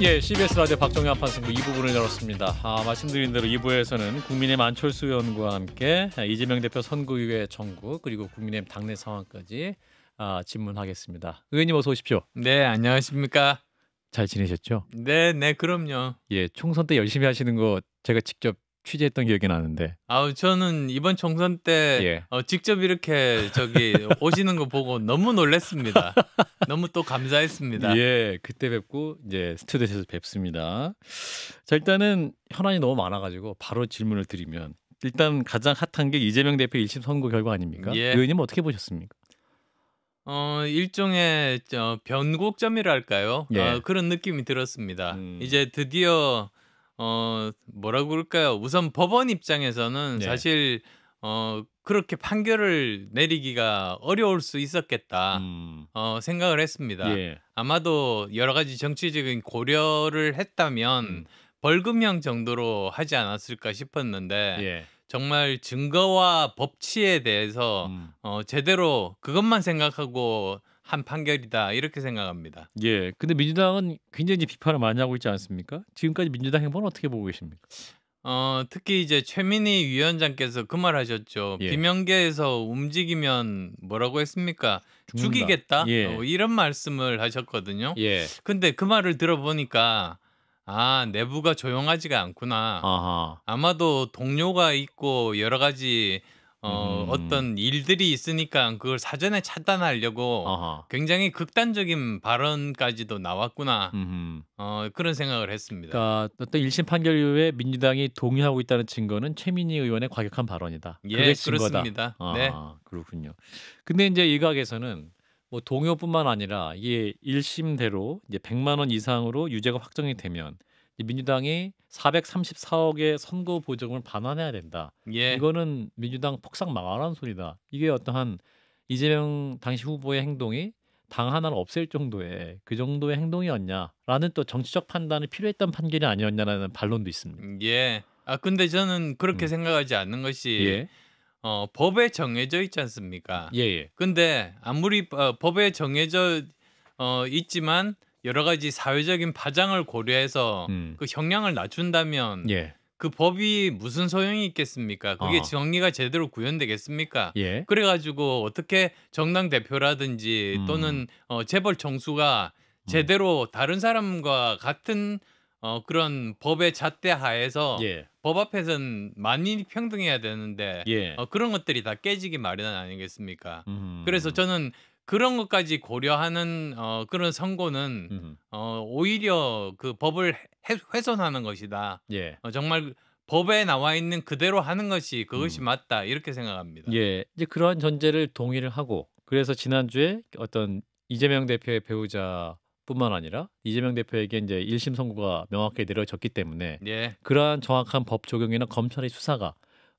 예, CBS 라디오 박정현 판승부 2부분을 열었습니다. 말씀드린 대로 2부에서는 국민의힘 안철수 의원과 함께 이재명 대표 선거유예 청구 그리고 국민의힘 당내 상황까지 질문하겠습니다. 의원님 어서 오십시오. 네, 안녕하십니까? 잘 지내셨죠? 네, 네, 그럼요. 예, 총선 때 열심히 하시는 거 제가 직접 취재했던 기억이 나는데. 저는 이번 총선 때 예. 직접 이렇게 오시는 거 보고 너무 놀랐습니다. 너무 또 감사했습니다. 예, 그때 뵙고 이제 스튜디오에서 뵙습니다. 자, 일단은 현안이 너무 많아가지고 바로 질문을 드리면 일단 가장 핫한 게 이재명 대표 1심 선고 결과 아닙니까? 예. 의원님 어떻게 보셨습니까? 일종의 변곡점이랄까요? 예. 그런 느낌이 들었습니다. 이제 드디어 뭐라고 그럴까요? 우선 법원 입장에서는 예. 사실 그렇게 판결을 내리기가 어려울 수 있었겠다 생각을 했습니다. 예. 아마도 여러 가지 정치적인 고려를 했다면 벌금형 정도로 하지 않았을까 싶었는데 예. 정말 증거와 법치에 대해서 제대로 그것만 생각하고 한 판결이다 이렇게 생각합니다. 예. 근데 민주당은 굉장히 이제 비판을 많이 하고 있지 않습니까? 지금까지 민주당 행보는 어떻게 보고 계십니까? 특히 이제 최민희 위원장께서 그 말 하셨죠. 예. 비명계에서 움직이면 뭐라고 했습니까? 죽는다. 죽이겠다. 예. 이런 말씀을 하셨거든요. 예. 근데 그 말을 들어보니까 내부가 조용하지가 않구나. 아하. 아마도 동료가 있고 여러 가지 어떤 일들이 있으니까 그걸 사전에 차단하려고 아하. 굉장히 극단적인 발언까지도 나왔구나. 음흠. 그런 생각을 했습니다. 그러니까 어떤 1심 판결 이후에 민주당이 동의하고 있다는 증거는 최민희 의원의 과격한 발언이다. 예, 그게 증거다. 그렇습니다. 네. 그렇군요. 근데 이제 일각에서는 뭐 동의뿐만 아니라 이게 1심대로 이제 100만 원 이상으로 유죄가 확정이 되면 민주당이 434억의 선거 보증을 반환해야 된다. 예. 이거는 민주당 폭삭 망하라는 소리다. 이게 어떠한 이재명 당시 후보의 행동이 당 하나를 없앨 정도의 그 정도의 행동이었냐라는 또 정치적 판단이 필요했던 판결이 아니었냐라는 반론도 있습니다. 예. 근데 저는 그렇게 생각하지 않는 것이 예. 법에 정해져 있지 않습니까? 예. 근데 아무리 법에 정해져 있지만 여러 가지 사회적인 파장을 고려해서 그 형량을 낮춘다면 예. 그 법이 무슨 소용이 있겠습니까? 그게 어. 정리가 제대로 구현되겠습니까? 예. 그래가지고 어떻게 정당 대표라든지 또는 재벌 총수가 제대로 다른 사람과 같은 그런 법의 잣대 하에서 예. 법 앞에서는 만인이 평등해야 되는데 예. 그런 것들이 다 깨지기 마련 아니겠습니까? 음. 그래서 저는 그런 것까지 고려하는 그런 선고는 오히려 그 법을 훼손하는 것이다. 예. 정말 법에 나와 있는 그대로 하는 것이 그것이 맞다 이렇게 생각합니다. 예. 이제 그러한 전제를 동의를 하고 그래서 지난주에 어떤 이재명 대표의 배우자뿐만 아니라 이재명 대표에게 이제 1심 선고가 명확하게 내려졌기 때문에 예. 그러한 정확한 법 적용이나 검찰의 수사가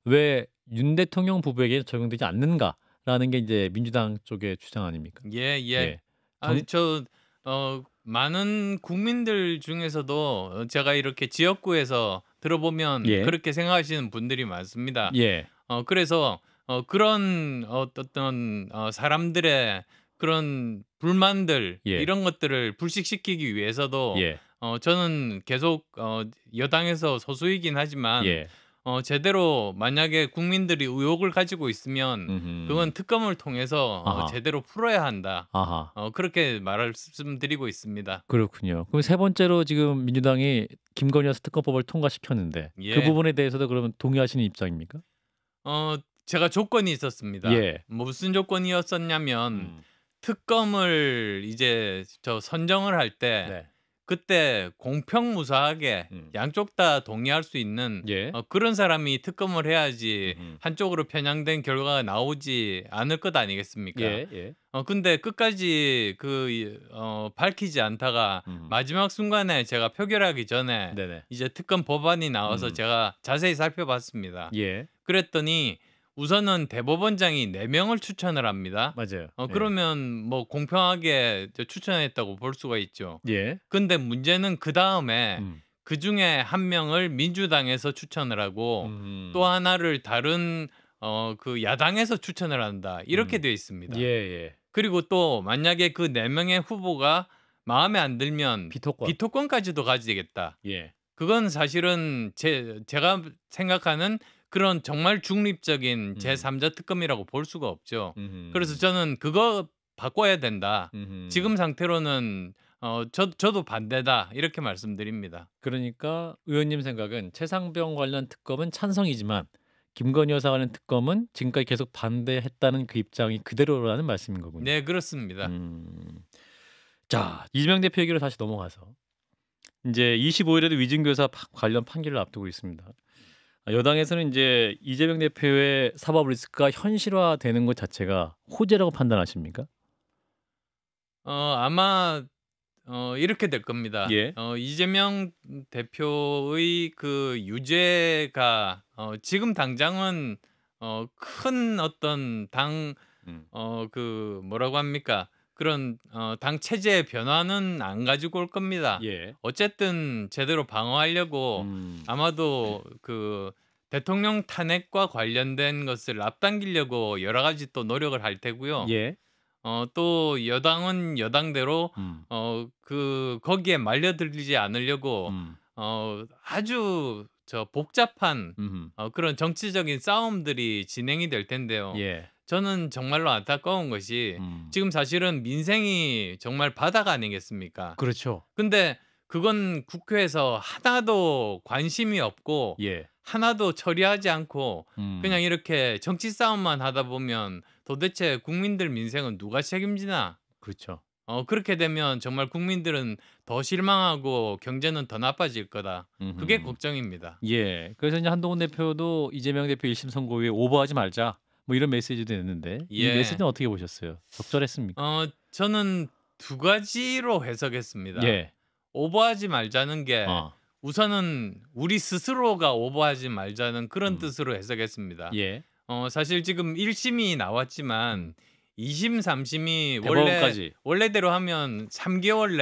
왜 윤 대통령 부부에게 적용되지 않는가라는 게 이제 민주당 쪽의 주장 아닙니까? 예. 예. 많은 국민들 중에서도 제가 이렇게 지역구에서 들어보면 예. 그렇게 생각하시는 분들이 많습니다. 예. 그래서 그런 어떤 사람들의 그런 불만들 예. 이런 것들을 불식시키기 위해서도 예. 저는 계속 여당에서 소수이긴 하지만 예. 제대로 만약에 국민들이 의혹을 가지고 있으면 그건 특검을 통해서 아하. 제대로 풀어야 한다. 아하. 그렇게 말씀드리고 있습니다. 그렇군요. 그럼 세 번째로 지금 민주당이 김건희 여사 특검법을 통과시켰는데 예. 그 부분에 대해서도 그러면 동의하시는 입장입니까? 제가 조건이 있었습니다. 예. 무슨 조건이었었냐면 특검을 이제 선정을 할 때 네. 그때 공평무사하게 양쪽 다 동의할 수 있는 예. 그런 사람이 특검을 해야지 음흠. 한쪽으로 편향된 결과가 나오지 않을 것 아니겠습니까? 예. 근데 끝까지 밝히지 않다가 마지막 순간에 제가 표결하기 전에 네네. 이제 특검 법안이 나와서 제가 자세히 살펴봤습니다. 예. 그랬더니 우선은 대법원장이 4명을 추천을 합니다. 맞아요. 그러면 뭐 공평하게 추천했다고 볼 수가 있죠. 예. 근데 문제는 그다음에 그 중에 한 명을 민주당에서 추천을 하고 또 하나를 다른 그 야당에서 추천을 한다. 이렇게 되어 있습니다. 예. 그리고 또 만약에 그 4명의 후보가 마음에 안 들면 비토권. 비토권까지도 가지겠다. 예. 그건 사실은 제가 생각하는 그런 정말 중립적인 제3자 특검이라고 볼 수가 없죠. 그래서 저는 그거 바꿔야 된다. 지금 상태로는 저도 반대다 이렇게 말씀드립니다. 그러니까 의원님 생각은 최상병 관련 특검은 찬성이지만 김건희 여사 관련 특검은 지금까지 계속 반대했다는 그 입장이 그대로라는 말씀인 거군요. 네, 그렇습니다. 자, 이재명 대표 얘기로 다시 넘어가서 이제 25일에도 위증교사 관련 판결을 앞두고 있습니다. 여당에서는 이제 이재명 대표의 사법 리스크가 현실화되는 것 자체가 호재라고 판단하십니까? 아마 이렇게 될 겁니다. 예. 이재명 대표의 그 유죄가 지금 당장은 큰 어떤 당 그 뭐라고 합니까? 그런 당 체제의 변화는 안 가지고 올 겁니다. 예. 어쨌든 제대로 방어하려고 아마도 그 대통령 탄핵과 관련된 것을 앞당기려고 여러 가지 또 노력을 할 테고요. 예. 또 여당은 여당대로 거기에 말려들지 않으려고 아주 복잡한 그런 정치적인 싸움들이 진행이 될 텐데요. 예. 저는 정말로 안타까운 것이 지금 사실은 민생이 정말 바다가 아니겠습니까? 그렇죠. 근데 그건 국회에서 하나도 관심이 없고 예. 하나도 처리하지 않고 그냥 이렇게 정치 싸움만 하다 보면 도대체 국민들 민생은 누가 책임지나? 그렇죠. 그렇게 되면 정말 국민들은 더 실망하고 경제는 더 나빠질 거다. 그게 걱정입니다. 예. 그래서 이제 한동훈 대표도 이재명 대표 1심 선고에 오버하지 말자. 뭐 이런 메시지도 냈는데 이 예. 메시지는 어떻게 보셨어요? 적절했습니까? 저는 두 가지로 해석했습니다. 예. 오버하지 말자는 게 우선은 우리 스스로가 오버하지 말자는 그런 뜻으로 해석했습니다. 예. 사실 지금 1심이 나왔지만 2심, 3심이 대법원까지. 원래대로 하면 3개월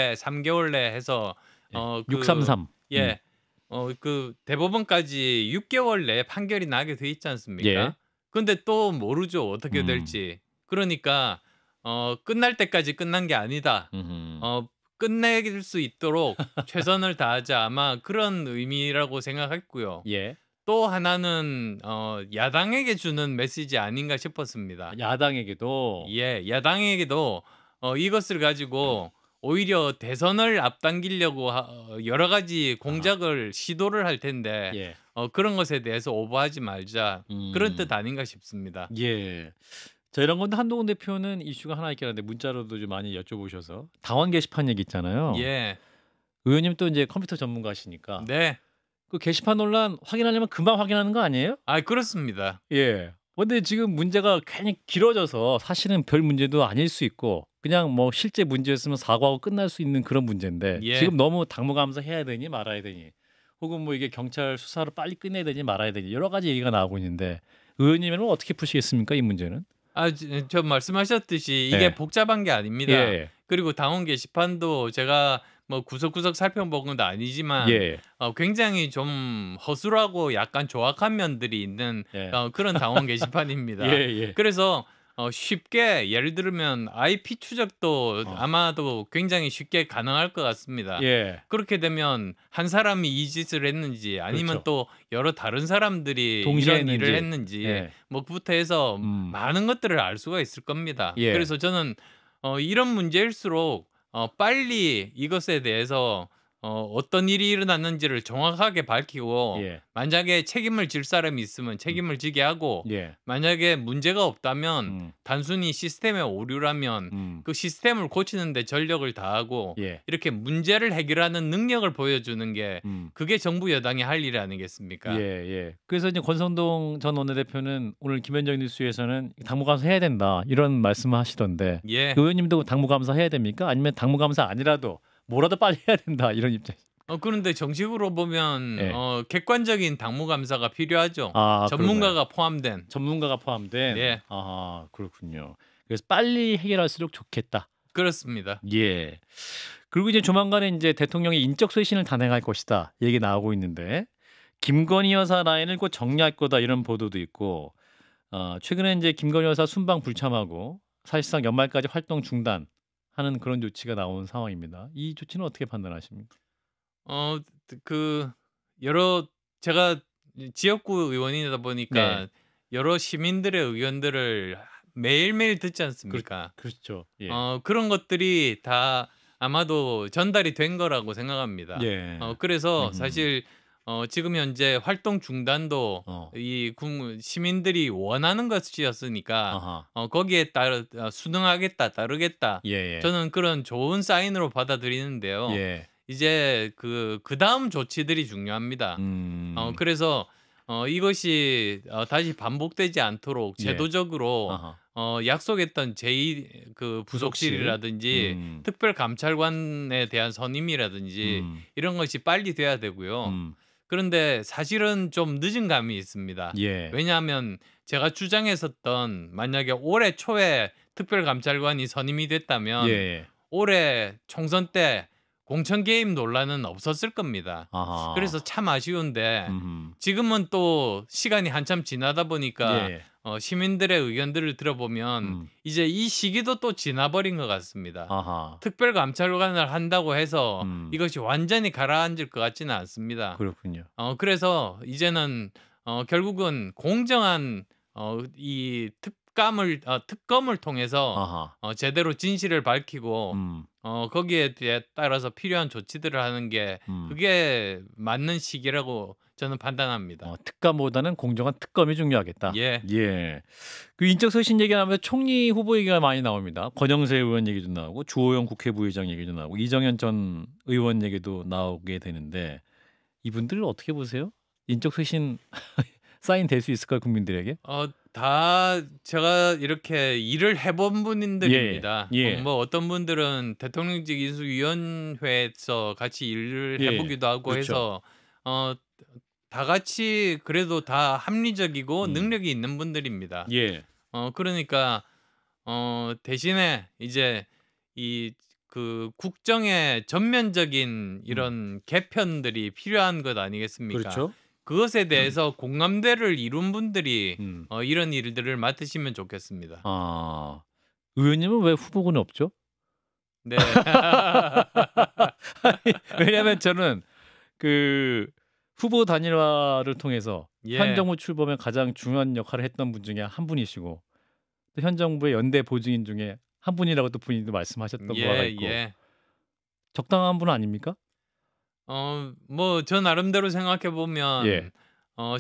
내 해서 예. 633. 예. 그 대법원까지 6개월 내에 판결이 나게 돼 있지 않습니까? 예. 근데 또 모르죠. 어떻게 될지. 그러니까 끝날 때까지 끝난 게 아니다. 끝낼 수 있도록 최선을 다하자. 아마 그런 의미라고 생각했고요. 예. 또 하나는 야당에게 주는 메시지 아닌가 싶었습니다. 야당에게도 예, 야당에게도 이것을 가지고 오히려 대선을 앞당기려고 여러 가지 공작을 시도를 할 텐데 예. 그런 것에 대해서 오버하지 말자. 그런 뜻 아닌가 싶습니다. 예. 자, 이런 건데 한동훈 대표는 이슈가 하나 있긴 한데 문자로도 좀 많이 여쭤보셔서 당원 게시판 얘기 있잖아요. 예. 의원님 또 이제 컴퓨터 전문가시니까 네. 그 게시판 논란 확인하려면 금방 확인하는 거 아니에요? 아, 그렇습니다. 예. 근데 지금 문제가 괜히 길어져서 사실은 별 문제도 아닐 수 있고 그냥 뭐 실제 문제였으면 사과하고 끝날 수 있는 그런 문제인데 예. 지금 너무 당무감사 해야 되니 말아야 되니 혹은 뭐 이게 경찰 수사를 빨리 끝내야 되니 말아야 되니 여러 가지 얘기가 나오고 있는데 의원님은 어떻게 푸시겠습니까 이 문제는? 저 말씀하셨듯이 이게 예. 복잡한 게 아닙니다. 예. 그리고 당원 게시판도 제가 뭐 구석구석 살펴본 건 아니지만 예. 굉장히 좀 허술하고 약간 조악한 면들이 있는 예. 그런 당원 게시판입니다. 예. 그래서 쉽게 예를 들면 IP 추적도 아마도 굉장히 쉽게 가능할 것 같습니다. 예. 그렇게 되면 한 사람이 이 짓을 했는지 아니면 그렇죠. 또 여러 다른 사람들이 동시에 이런 일을 했는지. 했는지 예. 뭐부터 해서 많은 것들을 알 수가 있을 겁니다. 예. 그래서 저는 이런 문제일수록 빨리 이것에 대해서 어떤 일이 일어났는지를 정확하게 밝히고 예. 만약에 책임을 질 사람이 있으면 책임을 지게 하고 예. 만약에 문제가 없다면 단순히 시스템의 오류라면 그 시스템을 고치는 데 전력을 다하고 예. 이렇게 문제를 해결하는 능력을 보여주는 게 그게 정부 여당이 할 일 아니겠습니까? 예. 그래서 이제 권성동 전 원내대표는 오늘 김현정 뉴스에서는 당무감사 해야 된다 이런 말씀을 하시던데 예. 의원님도 당무감사 해야 됩니까? 아니면 당무감사 아니라도 뭐라도 빨리 해야 된다 이런 입장. 그런데 정식으로 보면 예. 객관적인 당무감사가 필요하죠. 아, 전문가가 포함된. 전문가가 포함된. 예. 아, 그렇군요. 그래서 빨리 해결할수록 좋겠다. 그렇습니다. 예. 그리고 이제 조만간에 이제 대통령이 인적 쇄신을 단행할 것이다 얘기 나오고 있는데 김건희 여사 라인을 곧 정리할 거다 이런 보도도 있고 최근에 이제 김건희 여사 순방 불참하고 사실상 연말까지 활동 중단 하는 그런 조치가 나온 상황입니다. 이 조치는 어떻게 판단하십니까? 어 그 여러 제가 지역구 의원이다 네. 보니까 여러 시민들의 의견들을 매일매일 듣지 그렇 않습니까? 그렇죠. 예. 그런 것들이 다 아마도 전달이 된 거라고 생각합니다. 예. 그래서 음음. 사실 지금 현재 활동 중단도 어. 이 시민들이 원하는 것이었으니까 아하. 거기에 따라 순응하겠다, 따르겠다. 예예. 저는 그런 좋은 사인으로 받아들이는데요. 예. 이제 그다음 조치들이 중요합니다. 음. 그래서 이것이 다시 반복되지 않도록 예. 제도적으로 아하. 약속했던 제2 그 부속실. 부속실이라든지 음. 특별감찰관에 대한 선임이라든지 음. 이런 것이 빨리 돼야 되고요. 음. 그런데 사실은 좀 늦은 감이 있습니다. 예. 왜냐하면 제가 주장했었던 만약에 올해 초에 특별감찰관이 선임이 됐다면 예예. 올해 총선 때 공천 개입 논란은 없었을 겁니다. 아하. 그래서 참 아쉬운데 음음. 지금은 또 시간이 한참 지나다 보니까 예. 시민들의 의견들을 들어보면 음. 이제 이 시기도 또 지나버린 것 같습니다. 아하. 특별감찰관을 한다고 해서 음. 이것이 완전히 가라앉을 것 같지는 않습니다. 그렇군요. 그래서 이제는 결국은 공정한 이 특검을 통해서 아하. 제대로 진실을 밝히고 음. 거기에 따라서 필요한 조치들을 하는 게 음. 그게 맞는 시기라고 저는 판단합니다. 특감보다는 공정한 특검이 중요하겠다. 예. 예. 그 인적 쇄신 얘기 나오면 총리 후보 얘기가 많이 나옵니다. 권영세 의원 얘기도 나오고 주호영 국회부의장 얘기도 나오고 이정현 전 의원 얘기도 나오게 되는데 이분들 어떻게 보세요? 인적 쇄신 사인 될 수 있을까요, 국민들에게? 다 제가 이렇게 일을 해본 예. 분들입니다. 예. 뭐 어떤 분들은 대통령직 인수위원회에서 같이 일을 예. 해보기도 하고 그렇죠. 해서 다 같이 그래도 다 합리적이고 음. 능력이 있는 분들입니다. 예. 그러니까 대신에 이제 그 국정의 전면적인 이런 개편들이 필요한 것 아니겠습니까? 그렇죠. 그것에 대해서 공감대를 이룬 분들이 음. 이런 일들을 맡으시면 좋겠습니다. 아. 의원님은 왜 후보군에 없죠? 네. 왜냐하면 저는 그 후보 단일화를 통해서 현 예. 정부 출범에 가장 중요한 역할을 했던 분 중에 한 분이시고 또 현 정부의 연대 보증인 중에 한 분이라고 또 본인도 말씀하셨던 바가 예, 있고 예. 적당한 분 아닙니까? 뭐 저 나름대로 생각해 보면 예.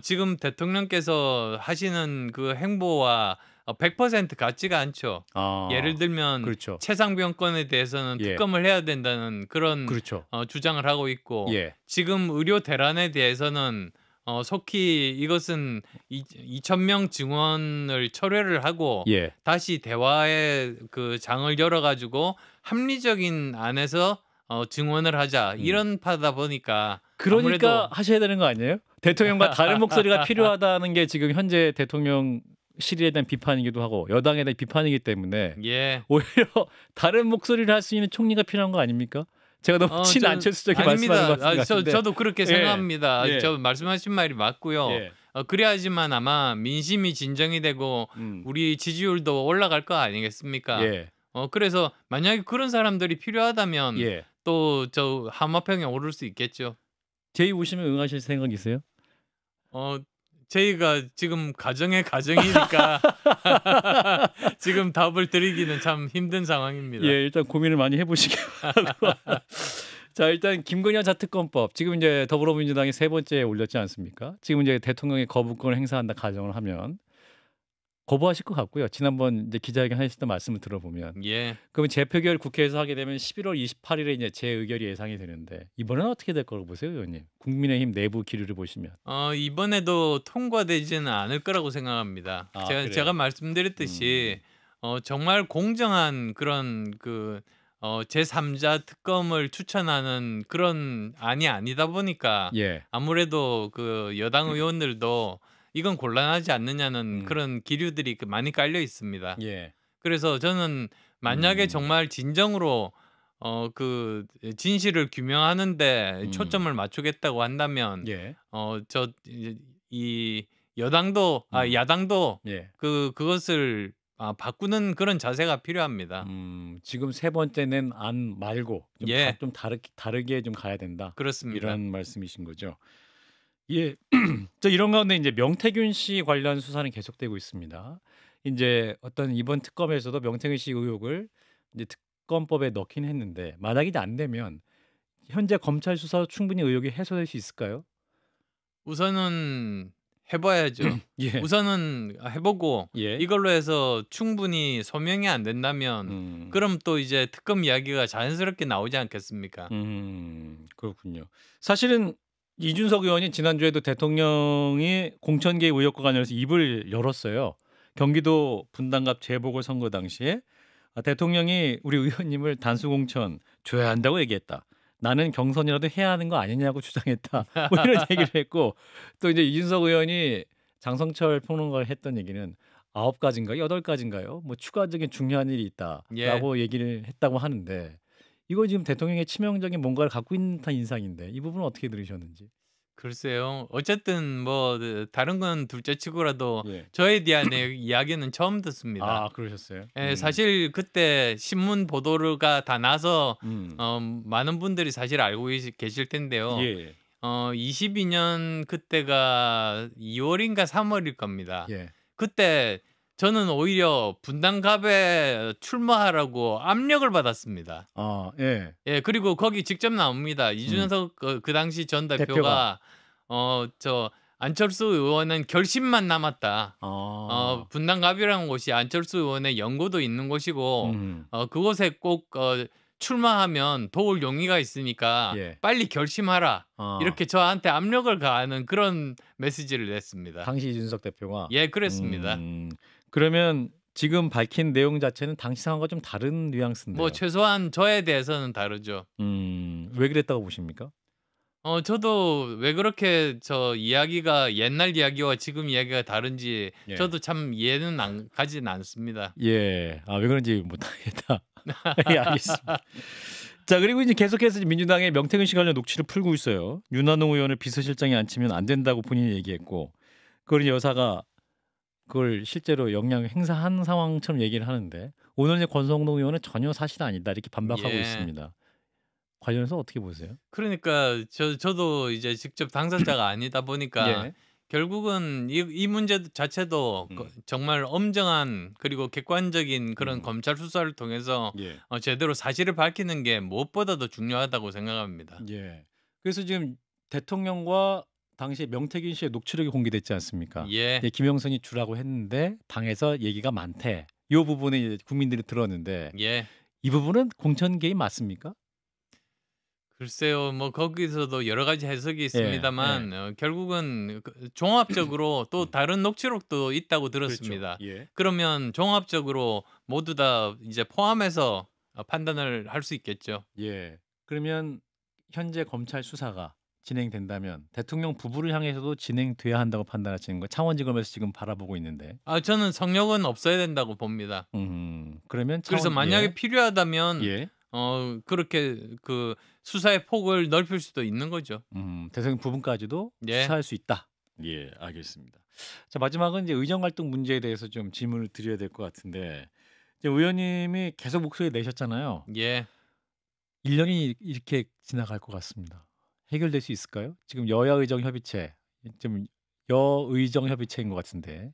지금 대통령께서 하시는 그 행보와 100% 같지가 않죠. 예를 아. 들면 그렇죠. 최상병 건에 대해서는 예. 특검을 해야 된다는 그런 그렇죠. 주장을 하고 있고 예. 지금 의료 대란에 대해서는 속히 이것은 2,000명 증원을 철회를 하고 예. 다시 대화의 그 장을 열어 가지고 합리적인 안에서 증언을 하자 이런 파다 보니까 그러니까 아무래도 하셔야 되는 거 아니에요? 대통령과 다른 목소리가 필요하다는 게 지금 현재 대통령실에 대한 비판이기도 하고 여당에 대한 비판이기 때문에 예. 오히려 다른 목소리를 할 수 있는 총리가 필요한 거 아닙니까? 제가 너무 친안철수적인 말씀하는 것 아닙니다. 같은데. 저도 그렇게 예. 생각합니다. 예. 저 말씀하신 말이 맞고요. 예. 그래야지만 아마 민심이 진정이 되고 우리 지지율도 올라갈 거 아니겠습니까? 예. 그래서 만약에 그런 사람들이 필요하다면 예. 또 저 하마평에 오를 수 있겠죠. 제의 오시면 응하실 생각이세요? 저희가 지금 가정의 가정이니까 지금 답을 드리기는 참 힘든 상황입니다. 예, 일단 고민을 많이 해보시기 바라고. 자, 일단 김건희 자특검법 지금 이제 더불어민주당이 세 번째에 올렸지 않습니까? 지금 이제 대통령이 거부권을 행사한다 가정을 하면 거부하실 것 같고요. 지난번 이제 기자회견 하셨던 말씀을 들어보면, 예. 그러면 재표결 국회에서 하게 되면 11월 28일에 이제 재의결이 예상이 되는데 이번에는 어떻게 될 거라고 보세요, 의원님? 국민의힘 내부 기류를 보시면. 이번에도 통과되지는 않을 거라고 생각합니다. 아, 제가 그래요? 말씀드렸듯이 정말 공정한 그런 그 제3자 특검을 추천하는 그런 안이 아니다 보니까 예. 아무래도 그 여당 의원들도 이건 곤란하지 않느냐는 그런 기류들이 많이 깔려 있습니다. 예. 그래서 저는 만약에 정말 진정으로 그 진실을 규명하는데 초점을 맞추겠다고 한다면 예. 이 여당도 야당도 예. 그것을 바꾸는 그런 자세가 필요합니다. 지금 세 번째 낸 안 말고 예. 좀 다르게 좀 가야 된다. 그렇습니다. 이런 말씀이신 거죠. 예. 이런 가운데 이제 명태균 씨 관련 수사는 계속되고 있습니다. 이제 어떤 이번 특검에서도 명태균 씨 의혹을 이제 특검법에 넣긴 했는데 만약에 이제 안 되면 현재 검찰 수사로 충분히 의혹이 해소될 수 있을까요? 우선은 해봐야죠. 예. 우선은 해보고 예. 이걸로 해서 충분히 소명이 안 된다면 그럼 또 이제 특검 이야기가 자연스럽게 나오지 않겠습니까? 그렇군요. 사실은 이준석 의원이 지난주에도 대통령이 공천계 의혹과 관련해서 입을 열었어요. 경기도 분당갑 재보궐선거 당시에 대통령이 우리 의원님을 단수공천 줘야 한다고 얘기했다. 나는 경선이라도 해야 하는 거 아니냐고 주장했다. 뭐 이런 얘기를 했고 또 이제 이준석 의원이 장성철 평론가가 했던 얘기는 9가지인가요? 8가지인가요? 뭐 추가적인 중요한 일이 있다라고 얘기를 했다고 하는데 이거 지금 대통령의 치명적인 뭔가를 갖고 있는 듯한 인상인데 이 부분은 어떻게 들으셨는지? 글쎄요. 어쨌든 뭐 다른 건 둘째치고라도 예. 저에 대한 이야기는 처음 듣습니다. 그러셨어요? 예, 사실 그때 신문 보도가 다 나서 많은 분들이 사실 알고 계실 텐데요. 예. 22년 그때가 2월인가 3월일 겁니다. 예. 그때 저는 오히려 분당갑에 출마하라고 압력을 받았습니다. 예. 예, 그리고 거기 직접 나옵니다. 이준석 그 당시 전 대표가 저 안철수 의원은 결심만 남았다. 분당갑이라는 곳이 안철수 의원의 연고도 있는 곳이고 그곳에 꼭 출마하면 도울 용의가 있으니까 예. 빨리 결심하라. 이렇게 저한테 압력을 가하는 그런 메시지를 냈습니다. 당시 이준석 대표가 예, 그랬습니다. 그러면 지금 밝힌 내용 자체는 당시 상황과 좀 다른 뉘앙스인데요. 뭐 최소한 저에 대해서는 다르죠. 왜 그랬다고 보십니까? 저도 왜 그렇게 저 이야기가 옛날 이야기와 지금 이야기가 다른지 예. 저도 참 이해는 가진 않습니다. 예. 왜 그런지 못하겠다. 예, 알겠습니다. 자, 그리고 이제 계속해서 민주당의 명태균 씨 관련 녹취를 풀고 있어요. 윤한홍 의원을 비서실장에 앉히면 안 된다고 본인이 얘기했고 그걸 여사가 그걸 실제로 영향 행사한 상황처럼 얘기를 하는데 오늘 이제 권성동 의원은 전혀 사실 아니다 이렇게 반박하고 예. 있습니다. 관련해서 어떻게 보세요? 그러니까 저도 이제 직접 당사자가 아니다 보니까 예. 결국은 이 문제 자체도 정말 엄정한 그리고 객관적인 그런 검찰 수사를 통해서 예. 제대로 사실을 밝히는 게 무엇보다도 중요하다고 생각합니다. 예. 그래서 지금 대통령과 당시 명태균 씨의 녹취록이 공개됐지 않습니까? 예. 김영선이 주라고 했는데 당에서 얘기가 많대. 이 부분에 이제 국민들이 들었는데 예. 이 부분은 공천 개입 맞습니까? 글쎄요, 뭐 거기서도 여러 가지 해석이 있습니다만 결국은 종합적으로 또 다른 녹취록도 있다고 들었습니다. 그렇죠. 예. 그러면 종합적으로 모두 다 이제 포함해서 판단을 할 수 있겠죠. 예. 그러면 현재 검찰 수사가 진행된다면 대통령 부부를 향해서도 진행돼야 한다고 판단하시는 거예요. 창원지검에서 지금 바라보고 있는데. 저는 성역은 없어야 된다고 봅니다. 그러면 그래서 만약에 필요하다면 예. 그렇게 그 수사의 폭을 넓힐 수도 있는 거죠. 대통령 부분까지도 예. 수사할 수 있다. 예, 알겠습니다. 자, 마지막은 이제 의정 활동 문제에 대해서 좀 질문을 드려야 될 것 같은데 이제 의원님이 계속 목소리 내셨잖아요. 예. 1년이 이렇게 지나갈 것 같습니다. 해결될 수 있을까요? 지금 여야 의정 협의체, 좀 여의정 협의체인 것 같은데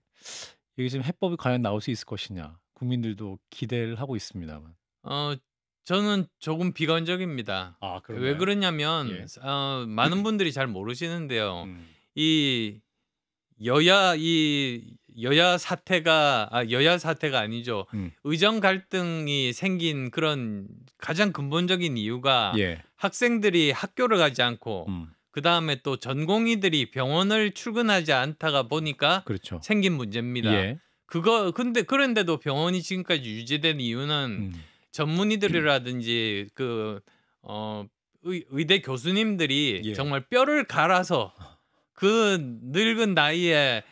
여기 지금 해법이 과연 나올 수 있을 것이냐 국민들도 기대를 하고 있습니다만. 저는 조금 비관적입니다. 그런가요? 왜 그러냐면 예. 많은 분들이 잘 모르시는데요. 이 여야 사태가 아니죠. 의정 갈등이 생긴 그런 가장 근본적인 이유가 예. 학생들이 학교를 가지 않고 그다음에 또 전공의들이 병원을 출근하지 않다가 보니까 그렇죠. 생긴 문제입니다. 예. 그런데도 병원이 지금까지 유지된 이유는 전문의들이라든지 의대 교수님들이 예. 정말 뼈를 갈아서 그 늙은 나이에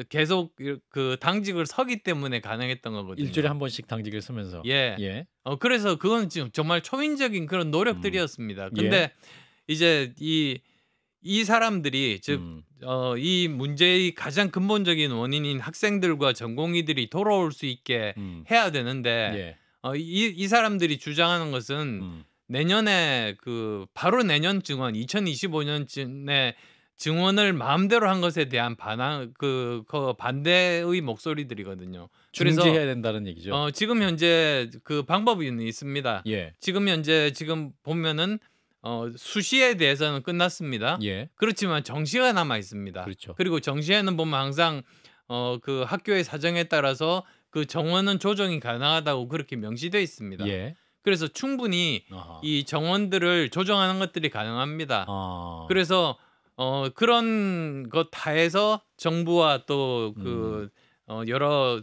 계속 그 당직을 서기 때문에 가능했던 거거든요. 일주일에 한 번씩 당직을 서면서. 예. 예. 그래서 그건 지금 정말 초인적인 그런 노력들이었습니다. 근데 이제 이 사람들이 즉 이 문제의 가장 근본적인 원인인 학생들과 전공의들이 돌아올 수 있게 해야 되는데 예. 이 사람들이 주장하는 것은 내년에 그 바로 내년 증원 2025년쯤에 증원을 마음대로 한 것에 대한 반항 그 반대의 목소리들이거든요. 그래서 중지해야 된다는 얘기죠. 지금 현재 그 방법이 있습니다. 예. 지금 현재 지금 보면은 수시에 대해서는 끝났습니다. 예. 그렇지만 정시가 남아 있습니다. 그렇죠. 그리고 정시에는 보면 항상 그 학교의 사정에 따라서 그 정원은 조정이 가능하다고 그렇게 명시되어 있습니다. 예. 그래서 충분히 아하. 이 정원들을 조정하는 것들이 가능합니다. 아. 그래서 그런 것 다해서 정부와 또 그 여러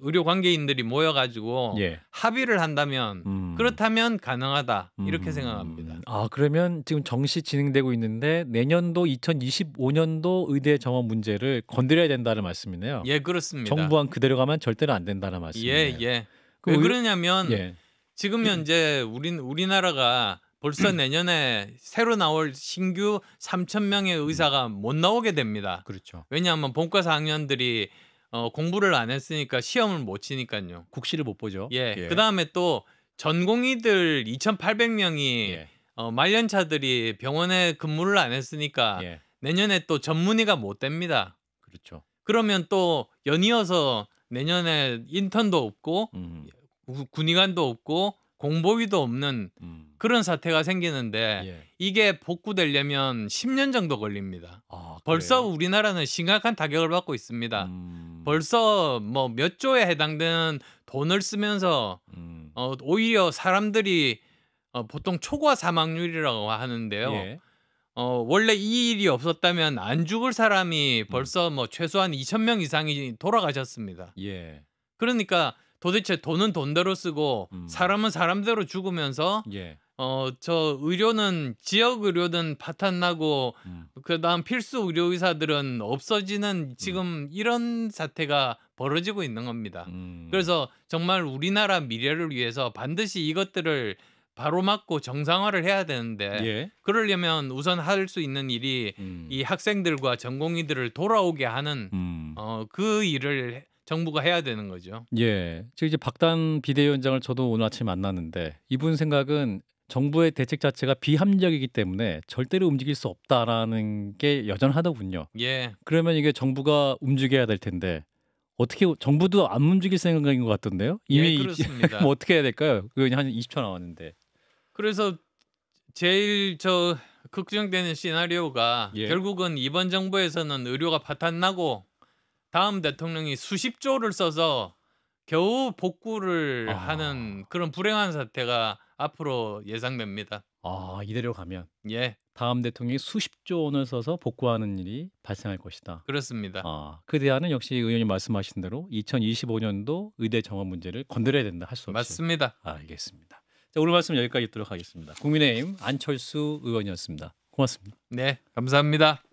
의료 관계인들이 모여가지고 예. 합의를 한다면 그렇다면 가능하다 이렇게 생각합니다. 아, 그러면 지금 정시 진행되고 있는데 내년도 2025년도 의대 정원 문제를 건드려야 된다는 말씀이네요. 예, 그렇습니다. 정부안 그대로 가면 절대로 안 된다는 말씀이네요. 예, 예. 그럼 왜 그러냐면 예. 지금 현재 우리나라가 벌써 내년에 새로 나올 신규 3,000명의 의사가 못 나오게 됩니다. 그렇죠. 왜냐하면 본과 4학년들이 공부를 안 했으니까 시험을 못 치니까요. 국시를 못 보죠. 예. 예. 그다음에 또 전공의들 2,800명이 예. 말년차들이 병원에 근무를 안 했으니까 예. 내년에 또 전문의가 못 됩니다. 그렇죠. 그러면 또 연이어서 내년에 인턴도 없고 군의관도 없고 공보위도 없는 그런 사태가 생기는데 예. 이게 복구되려면 10년 정도 걸립니다. 아, 벌써 그래요? 우리나라는 심각한 타격을 받고 있습니다. 벌써 뭐 몇 조에 해당되는 돈을 쓰면서 오히려 사람들이 보통 초과 사망률이라고 하는데요. 예. 원래 이 일이 없었다면 안 죽을 사람이 벌써 뭐 최소한 2,000명 이상이 돌아가셨습니다. 예. 그러니까 도대체 돈은 돈대로 쓰고 사람은 사람대로 죽으면서 예. 저 의료는 지역 의료는 파탄나고 그다음 필수 의료 의사들은 없어지는 지금 이런 사태가 벌어지고 있는 겁니다. 그래서 정말 우리나라 미래를 위해서 반드시 이것들을 바로 막고 정상화를 해야 되는데 예. 그러려면 우선 할 수 있는 일이 이 학생들과 전공의들을 돌아오게 하는 그 일을 정부가 해야 되는 거죠. 예. 저 이제 박단 비대위원장을 저도 오늘 아침에 만났는데 이분 생각은 정부의 대책 자체가 비합리적이기 때문에 절대로 움직일 수 없다라는 게 여전하더군요. 예. 그러면 이게 정부가 움직여야 될 텐데 어떻게 정부도 안 움직일 생각인 것 같던데요? 이미 예, 그렇습니다. 뭐 어떻게 해야 될까요? 그거 한 20초 남았는데. 그래서 제일 걱정되는 시나리오가 예. 결국은 이번 정부에서는 의료가 파탄나고 다음 대통령이 수십 조를 써서 겨우 복구를 하는 그런 불행한 사태가 앞으로 예상됩니다. 아, 이대로 가면 예, 다음 대통령이 수십조 원을 써서 복구하는 일이 발생할 것이다. 그렇습니다. 아, 그 대안은 역시 의원님 말씀하신 대로 2025년도 의대 정원 문제를 건드려야 된다. 할 수 없이. 맞습니다. 알겠습니다. 자, 오늘 말씀 여기까지 듣도록 하겠습니다. 국민의힘 안철수 의원이었습니다. 고맙습니다. 네, 감사합니다.